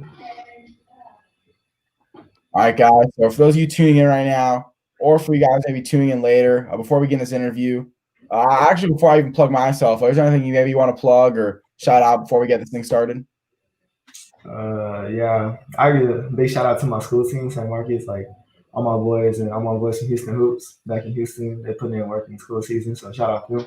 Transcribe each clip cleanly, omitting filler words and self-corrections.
All right, guys. So for those of you tuning in right now, or for you guys maybe tuning in later, before we begin this interview, actually before I even plug myself, is there anything you maybe want to plug or shout out before we get this thing started? Yeah, I give a big shout out to my school team, St. Marcus, like all my boys from Houston Hoops back in Houston. They put in work in the school season, so shout out to them.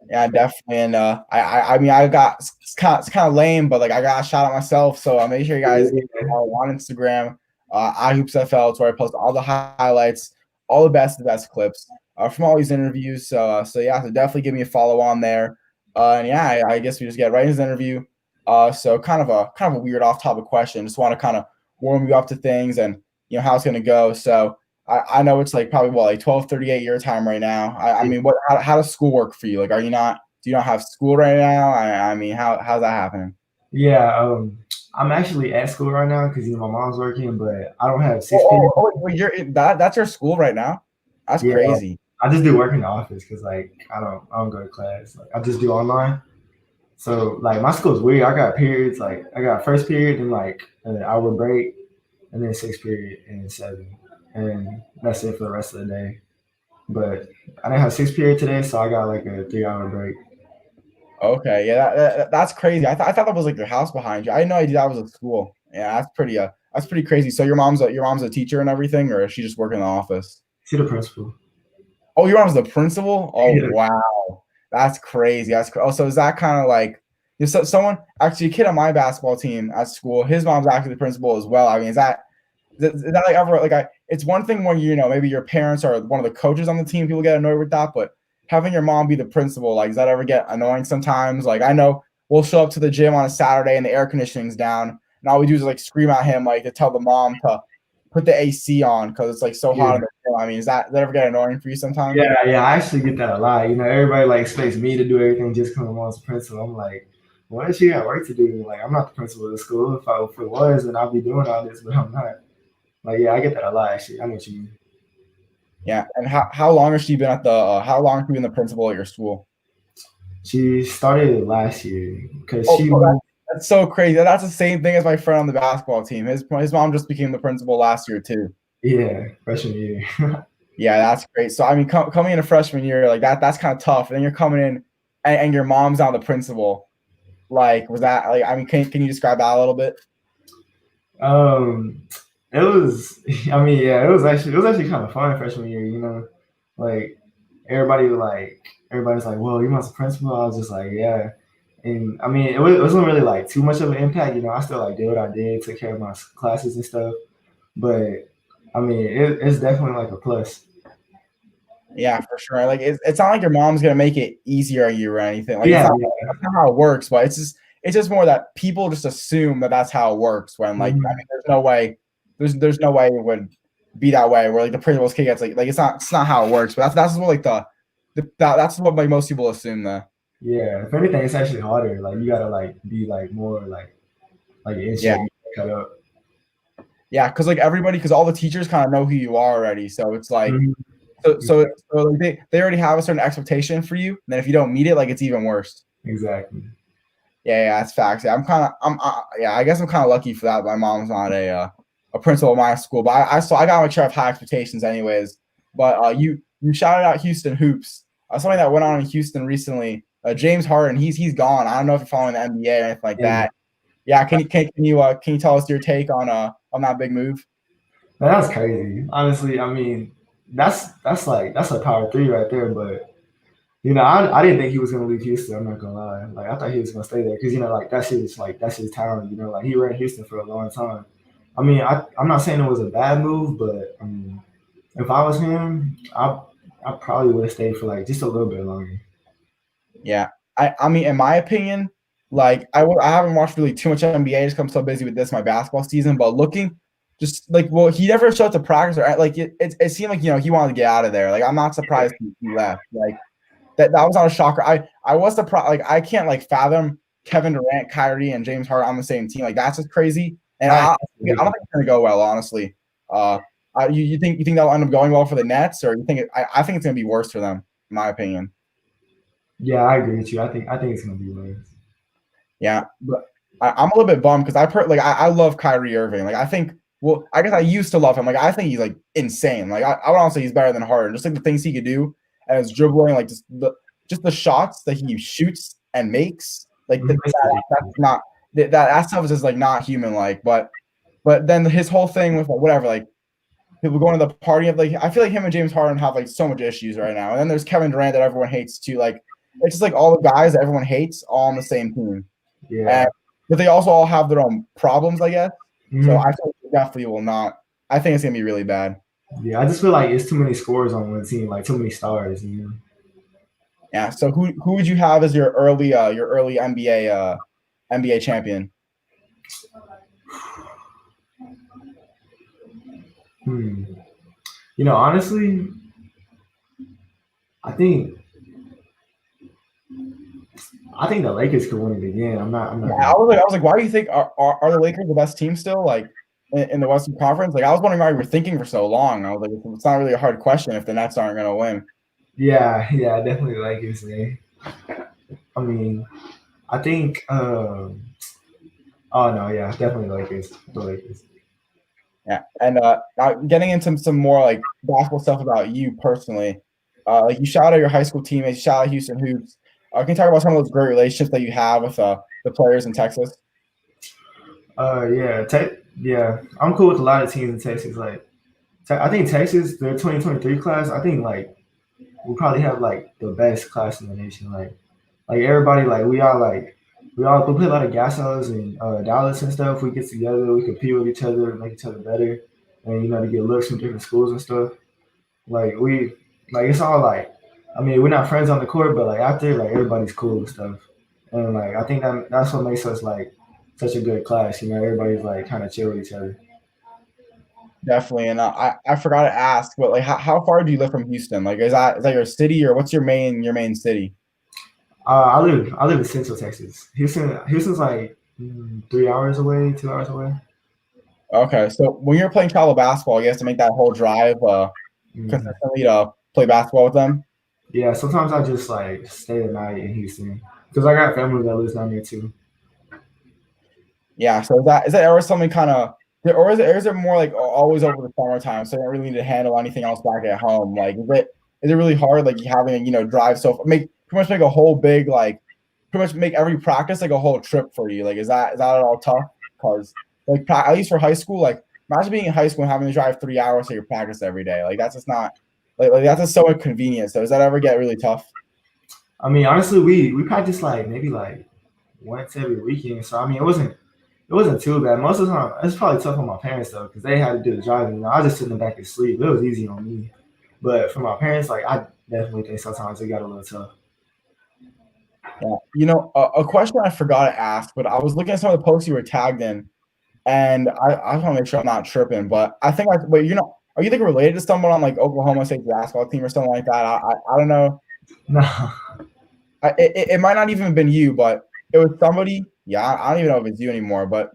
Yeah, definitely. And I mean, I got it's kind of lame, but like I got a shout out myself. So make sure you guys get Yeah, follow on Instagram, iHoopsFL. It's where I post all the highlights, all the best clips from all these interviews. So yeah, so definitely give me a follow on there. And yeah, I guess we just get right into the interview. So kind of a weird off topic question. Just want to kind of warm you up to things and how it's gonna go. So I know it's like probably what like 12:38 your time right now. I mean, how does school work for you? Like, do you not have school right now? I mean, how's that happening? yeah. I'm actually at school right now because my mom's working, but I don't have Oh, 6 p.m. wait, that's your school right now? That's Yeah, crazy. I just do work in the office because like I don't go to class. Like I just do online. So like my school's weird. I got periods like I got first period and like an hour break, and then sixth period and seven, and that's it for the rest of the day. But I didn't have sixth period today, so I got like a 3 hour break. Okay, yeah, that's crazy. I thought that was like your house behind you. I had no idea that was a school. Yeah, that's pretty crazy. So your mom's a teacher and everything, or is she just working in the office? See the principal. Oh, your mom's the principal? Oh, Yeah, wow. That's crazy. Oh, so is that kind of like someone actually a kid on my basketball team at school, his mom's actually the principal as well. I mean, is that like ever like it's one thing when maybe your parents are one of the coaches on the team, people get annoyed with that, but having your mom be the principal, like does that ever get annoying sometimes? Like I know we'll show up to the gym on a Saturday and the air conditioning's down, and all we do is like scream at him like to tell the mom to put the AC on because it's like so hot in yeah, the gym. I mean, does that ever get annoying for you sometimes? yeah. I actually get that a lot. Everybody like expects me to do everything just because I'm on the principal. I'm like, what if she got work to do? Like, I'm not the principal of the school. If it was, then I'd be doing all this, but I'm not. Like, yeah, I get that a lot. Actually, I know what you mean. Yeah, and how long has she been at the how long has she been the principal at your school? She started last year because Oh, she oh, moved. that's so crazy. That's the same thing as my friend on the basketball team. His mom just became the principal last year too. Yeah, freshman year. Yeah, that's great. So I mean, coming in a freshman year like that's kind of tough. And then you're coming in, and your mom's now the principal. Like, was that like? I mean, can you describe that a little bit? um, it was. I mean, yeah, it was actually kind of fun freshman year. Like everybody like everybody's like, "Well, you want the principal?" I was just like, "Yeah." And I mean, it wasn't really like too much of an impact. I still like did what I did, took care of my classes and stuff. But I mean, it's definitely like a plus. Yeah, for sure. Like, it's not like your mom's gonna make it easier on you or anything. Like, Yeah, that's not how it works. But it's just more that people just assume that that's how it works. When like, I yeah. mean, there's no way it would be that way. Where like the principal's kid gets it's not how it works. But that's what like that's what like most people assume though. Yeah, if anything, it's actually harder. Like you gotta like be like more like in Yeah, shape, cut up. yeah. Because all the teachers kind of know who you are already. So it's like Mhm. so like they already have a certain expectation for you. And then if you don't meet it, like it's even worse. Exactly. Yeah, that's facts. Yeah, yeah, I guess I'm kind of lucky for that. My mom's not a principal of my school, but I got my share of high expectations anyways. But you shouted out Houston hoops. Something that went on in Houston recently. James Harden, he's gone. I don't know if you're following the NBA or anything like Yeah. that. Yeah, can you tell us your take on that big move? Man, that's crazy. Honestly, I mean, that's a power three right there. But I didn't think he was gonna leave Houston. I'm not gonna lie. Like I thought he was gonna stay there because like that's his town. Like he ran Houston for a long time. I mean, I'm not saying it was a bad move, but I mean, if I was him, I probably would have stayed for like just a little bit longer. Yeah, I mean, in my opinion, like I haven't watched really too much NBA just 'cause I'm so busy with my basketball season. But looking, just like well, he never showed up to practice or like it seemed like he wanted to get out of there. Like I'm not surprised he left. Like that was not a shocker. I was surprised. Like I can't like fathom Kevin Durant, Kyrie, and James Harden on the same team. Like that's just crazy. And I I don't think it's gonna go well, honestly. Uh, you think that'll end up going well for the Nets, or you think I think it's gonna be worse for them, in my opinion. Yeah, I agree with you. I think it's gonna be worse. Yeah, I'm a little bit bummed because I love Kyrie Irving. Like I think, well, I guess I used to love him. Like I think he's like insane. Like I would honestly say he's better than Harden. Just like the things he could do and his dribbling, like just the shots that he shoots and makes. Like that's not that stuff is just like not human like. But then his whole thing with like whatever, like people going to the party of like I feel like him and James Harden have like so much issues right now. And then there's Kevin Durant that everyone hates too. Like it's just like all the guys that everyone hates all on the same team. Yeah. But they also all have their own problems, I guess. Mm-hmm. So I definitely will not. I think it's gonna be really bad. Yeah, I just feel like it's too many scores on one team, like too many stars. You know. Yeah. So who would you have as your early NBA champion? You know, honestly, I think the Lakers could win it again. I'm not. I was like, why do you think are the Lakers the best team still? Like in the Western Conference? Like I was wondering why you were thinking for so long. I was like, it's not really a hard question if the Nets aren't gonna win. Yeah, definitely Lakers, man. I mean, I think. Oh no, yeah, definitely Lakers. The Lakers. Yeah, and now getting into some more like basketball stuff about you personally. Like you shout out your high school teammates, you shout out Houston Hoops. Can you talk about some of those great relationships that you have with the players in Texas? Yeah, I'm cool with a lot of teams in Texas. Like, I think Texas, their 2023 class, I think like we probably have like the best class in the nation. Like everybody, like we play a lot of gas outs and Dallas and stuff. We get together, we compete with each other, make each other better, and you know to get looks from different schools and stuff. Like it's all like, I mean, we're not friends on the court, but like after, like everybody's cool and stuff. And like I think that's what makes us like such a good class. You know, everybody's like kind of chill with each other. Definitely, and I forgot to ask, but like how far do you live from Houston? Like is that your city or what's your main city? I live in Central Texas. Houston's like 3 hours away, 2 hours away. Okay, so when you're playing travel basketball, you have to make that whole drive consistently to play basketball with them. Yeah, sometimes I just like stay the night in Houston because I got family that lives down there too. Yeah, so is that ever something kind of, or is it more like always over the summertime, so you don't really need to handle anything else back at home? Like, is it really hard, like having drive pretty much make a whole big like pretty much make every practice like a whole trip for you? Like, is that at all tough? Because like at least for high school, like imagine being in high school and having to drive 3 hours to your practice every day. Like that's just not like that's just so inconvenient. So does that ever get really tough? I mean, honestly, we practice like maybe like once every weekend. So I mean, it wasn't too bad. Most of the time, it's probably tough on my parents though, because they had to do the driving. You know, I was just sitting in the back and sleep. It was easy on me, but for my parents, like I definitely think sometimes it got a little tough. Yeah. A question I forgot to ask, but I was looking at some of the posts you were tagged in, and I want to make sure I'm not tripping. But I think like, wait, are you like related to someone on like Oklahoma State basketball team or something like that? I don't know. No. It might not even have been you, but it was somebody. Yeah, I don't even know if it's you anymore. But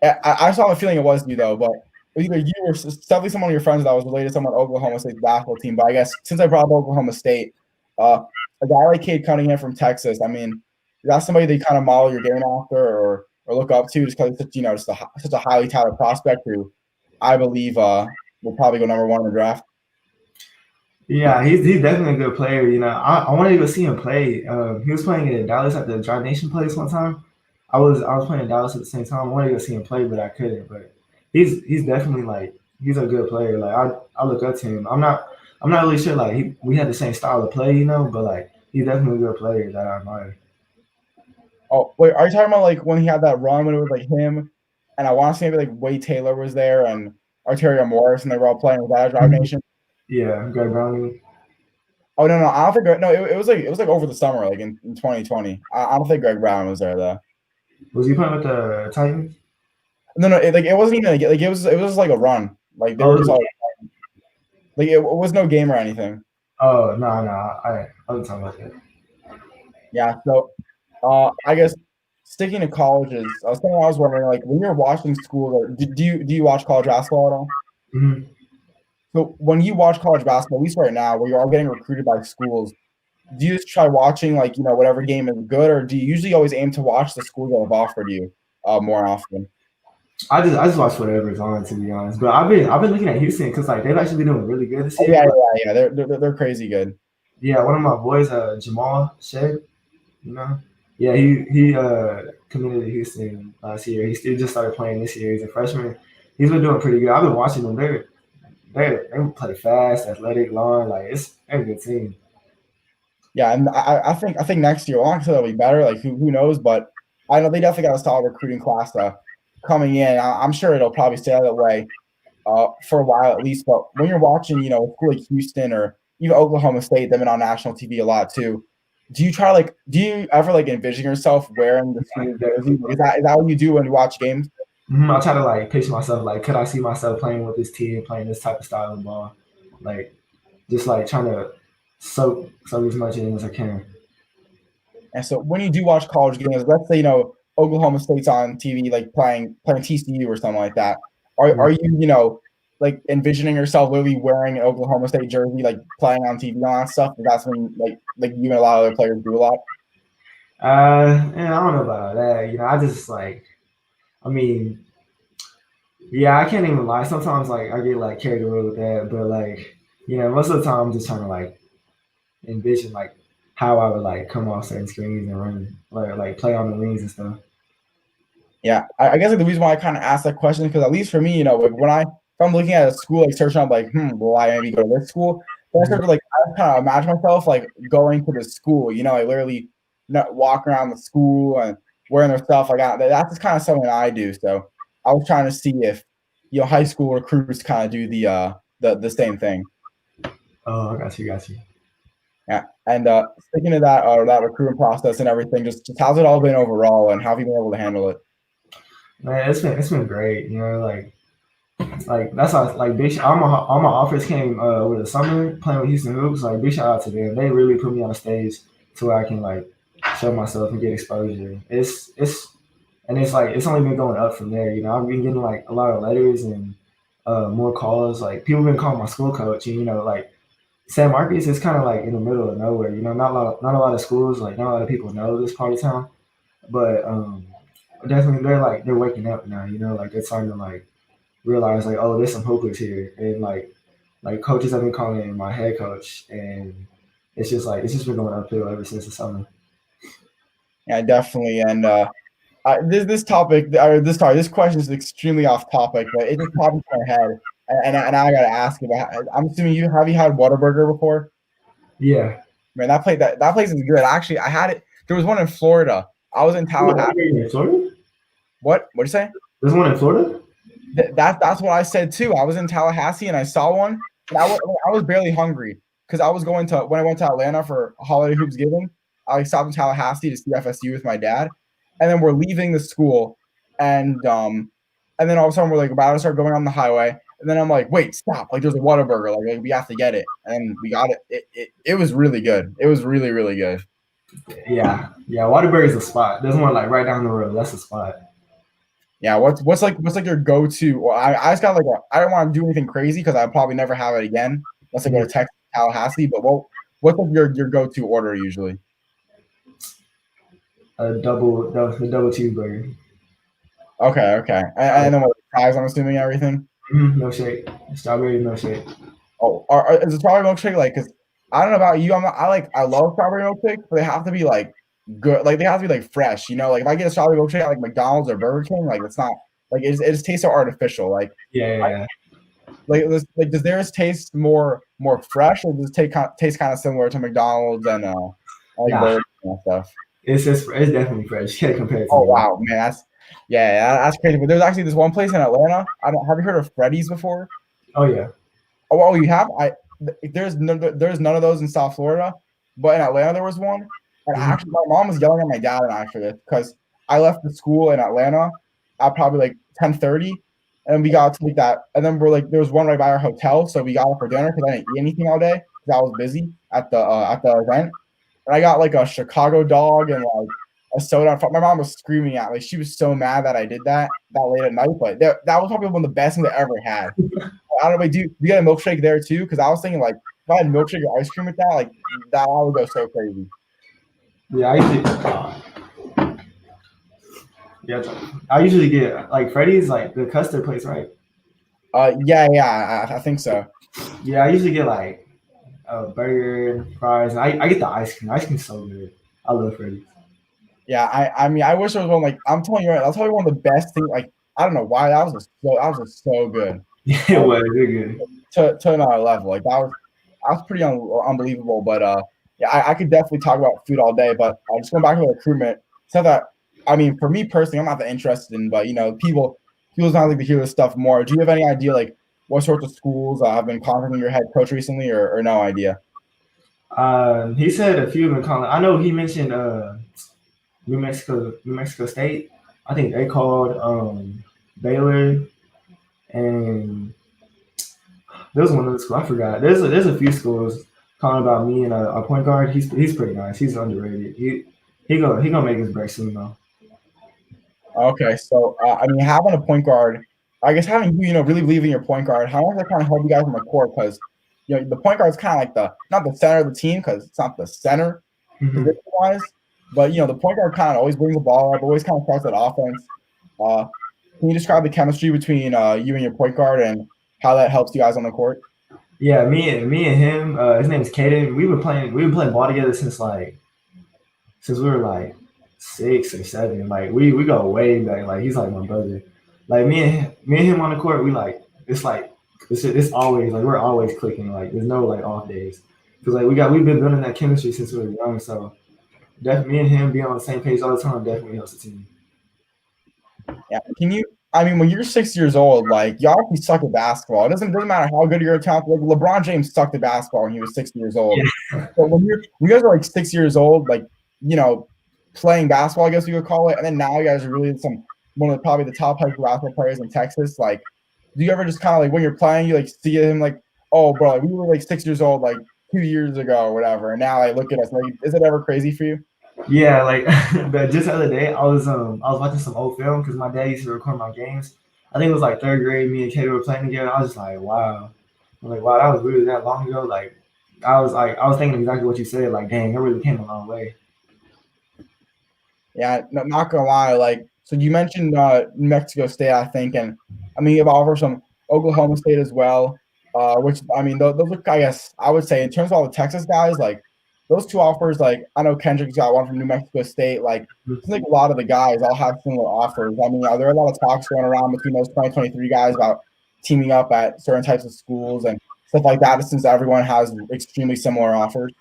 I saw a feeling it was you though. But either you or definitely someone of your friends that was related to someone on Oklahoma State basketball team. But I guess since I brought up Oklahoma State, a guy like Cade Cunningham from Texas. I mean, is that somebody that you kind of model your game after or look up to just because it's such a highly touted prospect who I believe will probably go number one in the draft. Yeah, he's definitely a good player. You know, I wanted to go see him play. He was playing in Dallas at the Drive Nation place one time. I was playing in Dallas at the same time. I wanted to go see him play, but I couldn't. But he's definitely like he's a good player. Like I look up to him. I'm not really sure like we had the same style of play, you know, but like he's definitely a good player that I admire. Oh wait, are you talking about like when he had that run when it was like him and I want to say maybe like Wade Taylor was there and Arterio Morris and they were all playing with that Drive Nation? Yeah, Greg Browning. Oh no, I don't think no. It was like over the summer, like in 2020. I don't think Greg Brown was there though. Was he playing with the Titans? No, it wasn't even like it was just like a run. Like they were just like it was no game or anything. Oh no, I wasn't talking about that. Yeah, so I guess sticking to colleges, something I was wondering, like when you're watching school, do you watch college basketball at all? Mm-hmm. So when you watch college basketball, at least right now, where you're all getting recruited by schools, do you just try watching like whatever game is good, or do you usually always aim to watch the schools that have offered you? more often? I just watch whatever's on, to be honest. But I've been looking at Houston because like they've actually been doing really good this Oh, year. yeah, Like, yeah, yeah. They're crazy good. yeah, one of my boys, Jamal Shed, you know, yeah, he committed to Houston last year. He still just started playing this year. He's a freshman. He's been doing pretty good. I've been watching them. They play fast, athletic, long. Like they're a good team. Yeah, and I think next year, well, I'm not sure they'll be better. Like who knows? But I know they definitely got a solid recruiting class coming in. I'm sure it'll probably stay that way for a while at least. But when you're watching, a school like Houston or even Oklahoma State, they've been on national TV a lot too. Do you ever like envision yourself wearing the school jersey? Is that what you do when you watch games? I try to like pitch myself. Like, could I see myself playing with this team, playing this type of style of ball? Like, just like trying to soak as much in as I can. And so when you do watch college games, let's say Oklahoma State's on TV, like playing TCU or something like that. Are you like envisioning yourself literally wearing an Oklahoma State jersey, like playing on TV and all that stuff? That's when like you and a lot of other players do a lot. And I don't know about that. I just like, I mean, yeah, I can't even lie. Sometimes like I get like carried away with that, but like, most of the time I'm just trying to like envision like how I would like come off certain screens and run like play on the wings and stuff. Yeah, I guess like the reason why I kind of asked that question is because at least for me, like if I'm looking at a school, like searching up, like, will I maybe go to this school? Then I start to like kind of imagine myself like going to the school, like literally not walking around the school and wearing their stuff. Like that's just kind of something I do. So I was trying to see if high school recruits kind of do the same thing. Oh, I got you. Yeah, and speaking of that recruiting process and everything, just how's it all been overall, and how have you been able to handle it? Man, it's been great. Like that's how like big. All my offers came with the summer playing with Houston Hoops. Like big shout out to them. They really put me on a stage to where I can like show myself and get exposure. It's like it's only been going up from there. I've been getting like a lot of letters and more calls. Like people been calling my school coach, and like San Marcos is kind of like in the middle of nowhere. Not a lot of schools, like not a lot of people know this part of town, but definitely they're waking up now. Like they're starting to like realize like, oh, there's some hoopers here, and like coaches have been calling in my head coach, and it's just been going uphill ever since the summer. Yeah, definitely. And this topic, or this question is extremely off topic, but it just popped into my head, and I got to ask about. I'm assuming have you had Whataburger before? Yeah. Man, that place is good. Actually, I had it. There was one in Florida. I was in Tallahassee. In Florida? What? What'd you say? There's one in Florida? That's what I said too. I was in Tallahassee and I saw one, and I was barely hungry because when I went to Atlanta for holiday hoops giving. I stopped in Tallahassee to see FSU with my dad, and then we're leaving the school, and then all of a sudden we're like about to start going on the highway, and then I'm like, wait, stop! Like there's a Whataburger, like we have to get it, and we got it. It was really good. It was really really good. Yeah. Waterbury's a spot. There's one like right down the road. That's a spot. Yeah, what's like your go-to? Well, I just got like I don't want to do anything crazy because I'll probably never have it again unless I go to Texas, Tallahassee. But what's like your go-to order usually? The double cheeseburger. Okay. And then what fries? I'm assuming everything. No shake. Strawberry milkshake. Oh, is a strawberry milkshake like? Because I don't know about you, I love strawberry milkshakes, but they have to be like good. Like they have to be like fresh. Like if I get a strawberry milkshake at like McDonald's or Burger King, like it's not like it just tastes so artificial. Like Yeah. like does theirs taste more fresh, or does it taste kind of similar to McDonald's and like Burger King and stuff? It's definitely fresh. You can't compare it to Oh wow, man, that's crazy. But there's actually this one place in Atlanta. Have you heard of Freddy's before? Oh yeah. Oh, you have? There's none of those in South Florida, but in Atlanta there was one. And actually, my mom was yelling at my dad after this because I left the school in Atlanta at probably like 10:30, and we got to like that. And then we're like, there was one right by our hotel, so we got up for dinner because I didn't eat anything all day because I was busy at the event. And I got like a Chicago dog and like a soda. My mom was screaming at me. She was so mad that I did that late at night. But that was probably one of the best things I ever had. I don't know. Do you get a milkshake there too? Because I was thinking like if I had milkshake or ice cream with that, like that I would go so crazy. Yeah, Yeah, I usually get like Freddy's, like the custard place, right? Yeah, I think so. Yeah, I usually get like a burger, fries, and I get the ice cream. Ice cream's so good. I love Freddy's. Yeah, I mean, I wish there was one like I'm telling you right. That's probably one of the best things. Like I don't know why that was just so good. Yeah, it was good. To another level. Like that was pretty unbelievable. But yeah, I could definitely talk about food all day. But just going back to the recruitment, stuff that I mean, for me personally, I'm not that interested in. But you know, people's not like to hear this stuff more. Do you have any idea like what sorts of schools have been contacting your head coach recently, or no idea? He said a few of them calling. I know he mentioned New Mexico State. I think they called Baylor, and there was one other school I forgot. There's a few schools calling about me and a point guard. He's pretty nice. He's underrated. He gonna make his break soon though. Okay, so I mean, having a point guard, I guess having you, you know, really believing your point guard, how much that kind of help you guys on the court? Because you know, the point guard is kind of like the not the center of the team because it's not the center Mm-hmm. position wise, but you know, the point guard kind of always brings the ball up, always kind of starts that offense. Uh, can you describe the chemistry between you and your point guard and how that helps you guys on the court? Yeah, me and him. His name's Caden. We been playing ball together since we were like 6 or 7. Like we go way back. Like he's like my brother. Like me and him on the court, we like it's always like we're always clicking. Like there's no like off days because like we've been building that chemistry since we were young. So definitely me and him being on the same page all the time definitely helps the team. Yeah. Can you? I mean, when you're 6 years old, like you obviously suck at basketball. It doesn't matter how good you're at talent. Like LeBron James sucked at basketball when he was 6 years old. Yeah, So when you guys are like 6 years old, like you know, playing basketball, I guess you could call it, and then now you guys are really one of probably the top high school basketball players in Texas. Like, do you ever just kind of like when you're playing, you like see him like, oh, bro, like, we were like 6 years old like 2 years ago or whatever, and now like look at us. Like, is it ever crazy for you? yeah. Like but just the other day, I was watching some old film because my dad used to record my games. I think it was like third grade. Me and Katie were playing together. I was just like, wow. I'm like, wow, that was really that long ago. Like I was thinking exactly what you said. Like, dang, I really came a long way. Yeah, not gonna lie. Like, so you mentioned New Mexico State, I think, and I mean, you've offered some Oklahoma State as well. Which I mean, those look, I guess, I would say in terms of all the Texas guys, like those two offers. Like, I know Kendrick's got one from New Mexico State. Like, I think a lot of the guys all have similar offers. I mean, are there a lot of talks going around between those 2023 guys about teaming up at certain types of schools and stuff like that? Since everyone has extremely similar offers.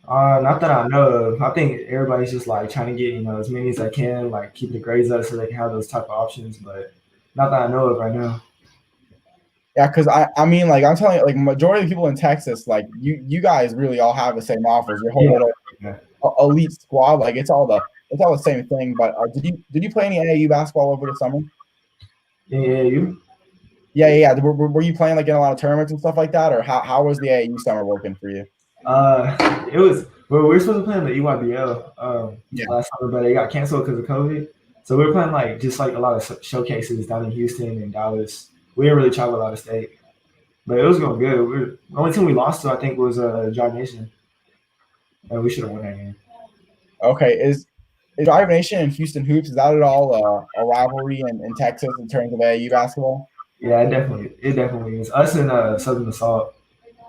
Not that I know of. I think everybody's just like trying to get as many as they can, like keep the grades up so they can have those type of options. But not that I know of right now. Yeah, because I mean, like I'm telling you, like majority of the people in Texas, like you guys really all have the same offers. Your whole Yeah, little yeah, elite squad, like it's all the same thing. But did you play any AAU basketball over the summer? yeah. You? Yeah. Were you playing like in a lot of tournaments and stuff like that, or how was the AAU summer working for you? It was. Well, we were supposed to play in the EYBL Yeah. last summer, but it got canceled because of COVID. So we were playing like just like a lot of showcases down in Houston and Dallas. We didn't really travel out of state, but it was going good. The only team we lost to, I think, was Drive Nation, and we should have won that game. Okay. Is Drive Nation and Houston Hoops, is that at all a rivalry in Texas in terms of AAU basketball? Yeah, it definitely is. Us and Southern Assault,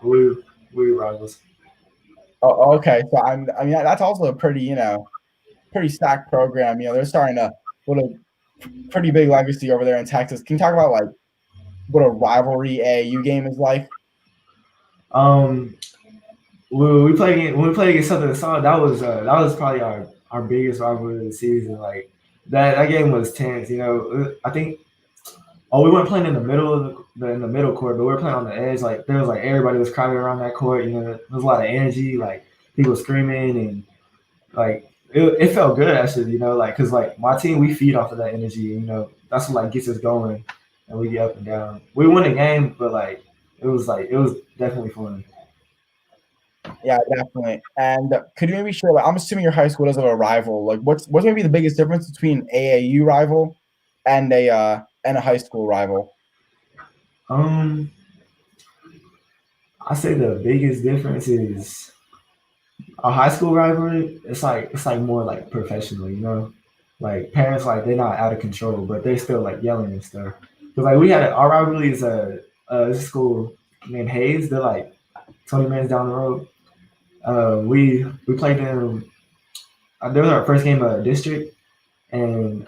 we we rivals. Oh, okay. So I mean that's also a pretty pretty stacked program. You know, they're starting to put a pretty big legacy over there in Texas. Can you talk about like what a rivalry AAU game is like? Um, when we played against Southern Assault, that was probably our biggest rivalry of the season. Like that game was tense. I think. Oh, we weren't playing in the middle of in the middle court, but we were playing on the edge. Like there was like everybody was crowded around that court. There was a lot of energy, like people screaming and like it felt good actually. Like because like my team we feed off of that energy. That's what like gets us going, and we get up and down. We won the game, but like it was definitely fun. Yeah, definitely. And could you maybe share? Like, I'm assuming your high school doesn't have a rival. Like, what's maybe the biggest difference between AAU rival and a high school rival? Um, I say the biggest difference is a high school rivalry. It's like more like professional. like parents like they're not out of control, but they still like yelling and stuff. Cause like we had our rivalry is this school named Hayes. They're like 20 minutes down the road. We played them. That was our first game of district, and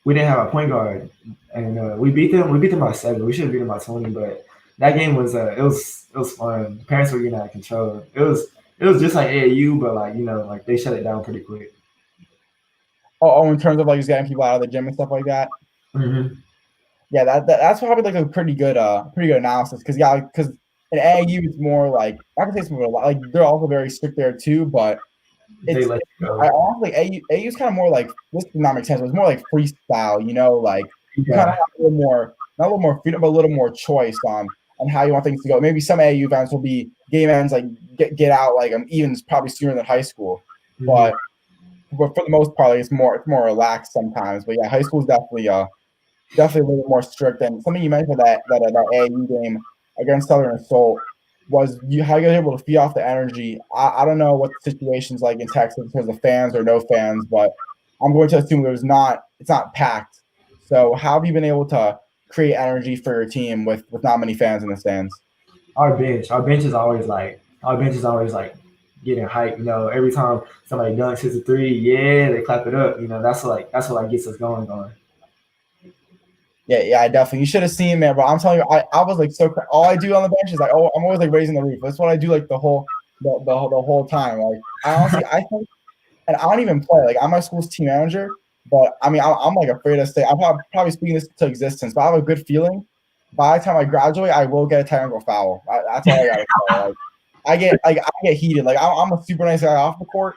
we didn't have a point guard, and we beat them. We beat them by 7. We should have beat them by 20, but that game was it was fun. Parents were getting out of control. It was just like AAU, but like like they shut it down pretty quick. Oh, in terms of like just getting people out of the gym and stuff like that. Mm-hmm. Yeah, that's probably like a pretty good analysis because because in AAU it's more like I can say it's more like they're also very strict there too, but They it's let you go. I honestly AU is kind of more like this does not make sense. But it's more like freestyle, like you kind of Yeah. have a little more not a little more freedom, but a little more choice on how you want things to go. Maybe some AAU events will be game ends like get out like even probably sooner than high school, Mm-hmm. but for the most part like, it's more relaxed sometimes. But yeah, high school is definitely a little more strict. And something you mentioned that AAU game against Southern Assault was how you guys able to feed off the energy. I don't know what the situation's like in Texas in terms of fans or no fans, but I'm going to assume it's not packed. So how have you been able to create energy for your team with not many fans in the stands? Our bench is always like getting hype. Every time somebody dunks, hits a three, yeah, they clap it up. That's what gets us going. Yeah, I definitely. You should have seen, man, bro. I'm telling you, I was like so. All I do on the bench is like, oh, I'm always like raising the roof. That's what I do like the whole time. Like I honestly, I think, and I don't even play. Like I'm my school's team manager, but I mean, I'm like afraid to say. I'm probably speaking this to existence, but I have a good feeling. By the time I graduate, I will get a technical foul. That's all I gotta say. Like I get heated. Like I'm a super nice guy off the court,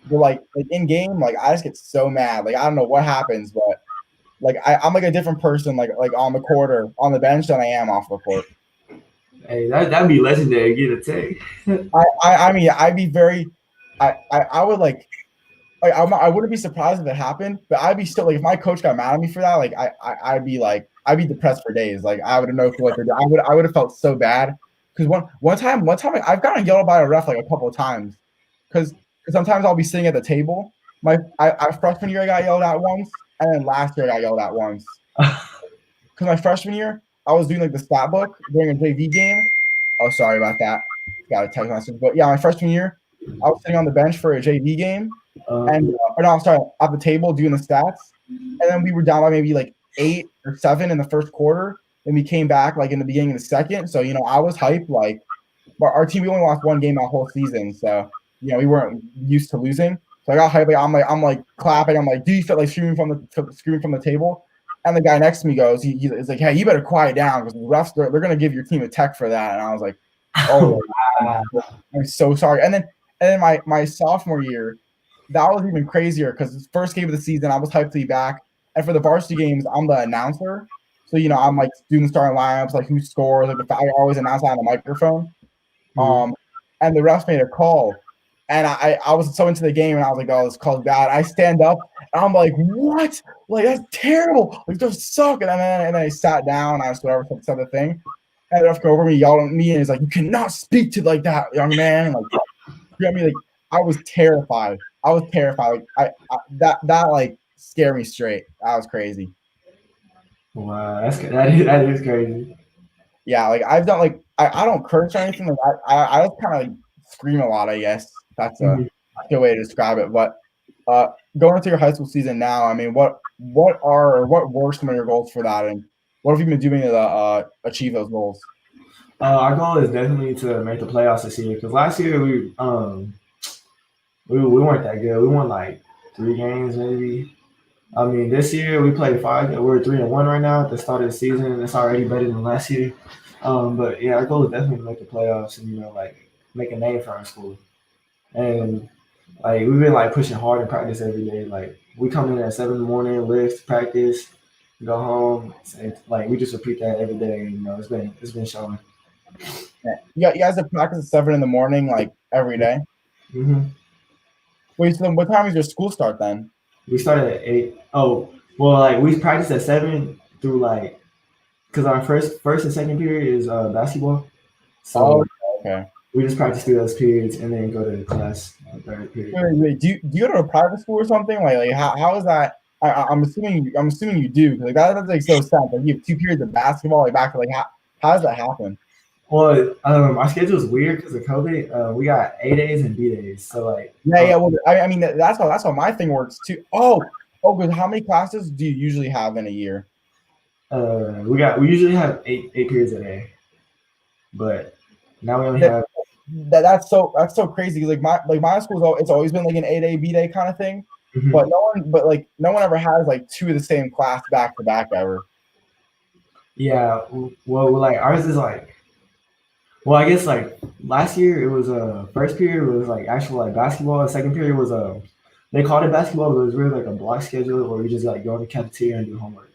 but like in game, like I just get so mad. Like I don't know what happens, but like I'm like a different person, like on the court or on the bench than I am off the court. Hey, that'd be legendary. Get a take. I mean I'd be very, I would like I wouldn't be surprised if it happened, but I'd be still like if my coach got mad at me for that, like I'd be depressed for days. Like I wouldn't know what to do. I would have felt so bad because one time I've gotten yelled by a ref like a couple of times because sometimes I'll be sitting at the table. I freshman year I got yelled at once, and then last year I got yelled at once. Because my freshman year I was doing like the stat book during a JV game. Oh, sorry about that. Got a text message, but yeah, my freshman year I was sitting on the bench for a JV game and or no, sorry, at the table doing the stats, and then we were down by maybe like 8 or 7 in the first quarter, and we came back like in the beginning of the second. So I was hyped. Like our team, we only lost one game that whole season, so we weren't used to losing. So I got hyped. Like, I'm like clapping. I'm like, do you feel like screaming from the table? And the guy next to me goes, he's like, hey, you better quiet down because the refs they're gonna give your team a tech for that. And I was like, oh, I'm so sorry. And then my sophomore year, that was even crazier because it's first game of the season. I was hyped to be back, and for the varsity games, I'm the announcer. So I'm like doing the starting lineups, like who scores, like I always announce that on the microphone. Mhm. And the refs made a call, and I was so into the game, and I was like, oh, this call's bad. I stand up, and I'm like, what? Like that's terrible. Like those suck. And then I sat down. I was whatever said the thing, and the ref go over me, yelled at me, and he's like, you cannot speak to like that, young man. Like like I was terrified. I was terrified. Like that like scared me straight. That was crazy. Wow, that is crazy. Yeah, like I've done like I don't curse or anything. Like I just kind of like scream a lot. I guess that's Mhm. a good way to describe it. But going into your high school season now, I mean, what what were some of your goals for that, and what have you been doing to achieve those goals? Our goal is definitely to make the playoffs this year because last year we weren't that good. We won like 3 games maybe. I mean, this year we played 5. We're 3-1 right now at the start of the season. It's already better than last year. But yeah, our goal is definitely to make the playoffs and like make a name for our school. And like we've been like pushing hard in practice every day. Like we come in at 7 in the morning, lift, practice, go home, and like we just repeat that every day. It's been showing. Yeah. You guys have practice at 7 in the morning, like every day. Hmm. Wait, so then what time is your school start then? We started at 8. Oh, well, like we practice at 7 through like because our first and second period is basketball. Oh, So okay. we just practice through those periods and then go to the class third period. Wait, do you go to a private school or something? Like how is that? I'm assuming you do. Like that doesn't make so sense. Like you have 2 periods of basketball, like back to like how does that happen? Well, our schedule is weird because of COVID. We got A days and B days. So like, Yeah. Well, I mean that's how my thing works too. Because how many classes do you usually have in a year? we usually have eight periods a day, but now we only That, have. that's so crazy. Like my school's it's always been like an A day B day kind of thing. Mhm. But no one ever has like 2 of the same class back to back ever. Yeah, well, like ours is like, well, I guess like last year it was first period was like actual like basketball. Second period was they called it basketball, but it was really like a block schedule where we just like go in the cafeteria and do homework.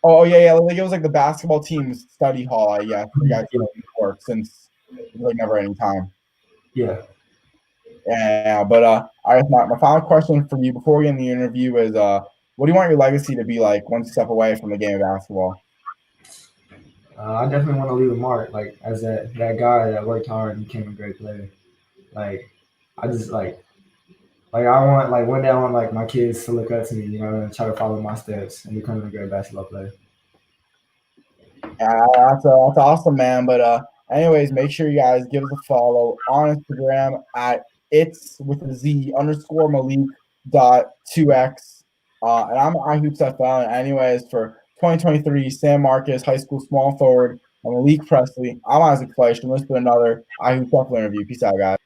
Oh yeah. Like it was like the basketball team's study hall, I guess. You guys Yeah, work since like never any time. yeah. Yeah, but I guess my final question for you before we end the interview is what do you want your legacy to be like once you step away from the game of basketball? I definitely want to leave a mark, like as that guy that worked hard and became a great player. Like I just like I want like one day I want like my kids to look up to me, and try to follow my steps and become a great basketball player. That's awesome, man. But anyways, make sure you guys give us a follow on Instagram at it's with a Z underscore Malik .2x. And I'm at iHoopsFL. And anyways, for 2023, Sam Marcus, high school small forward, and Malik Presley, I'm Isaac Fleisch, and let's do another iHoopsFL interview. Peace out, guys.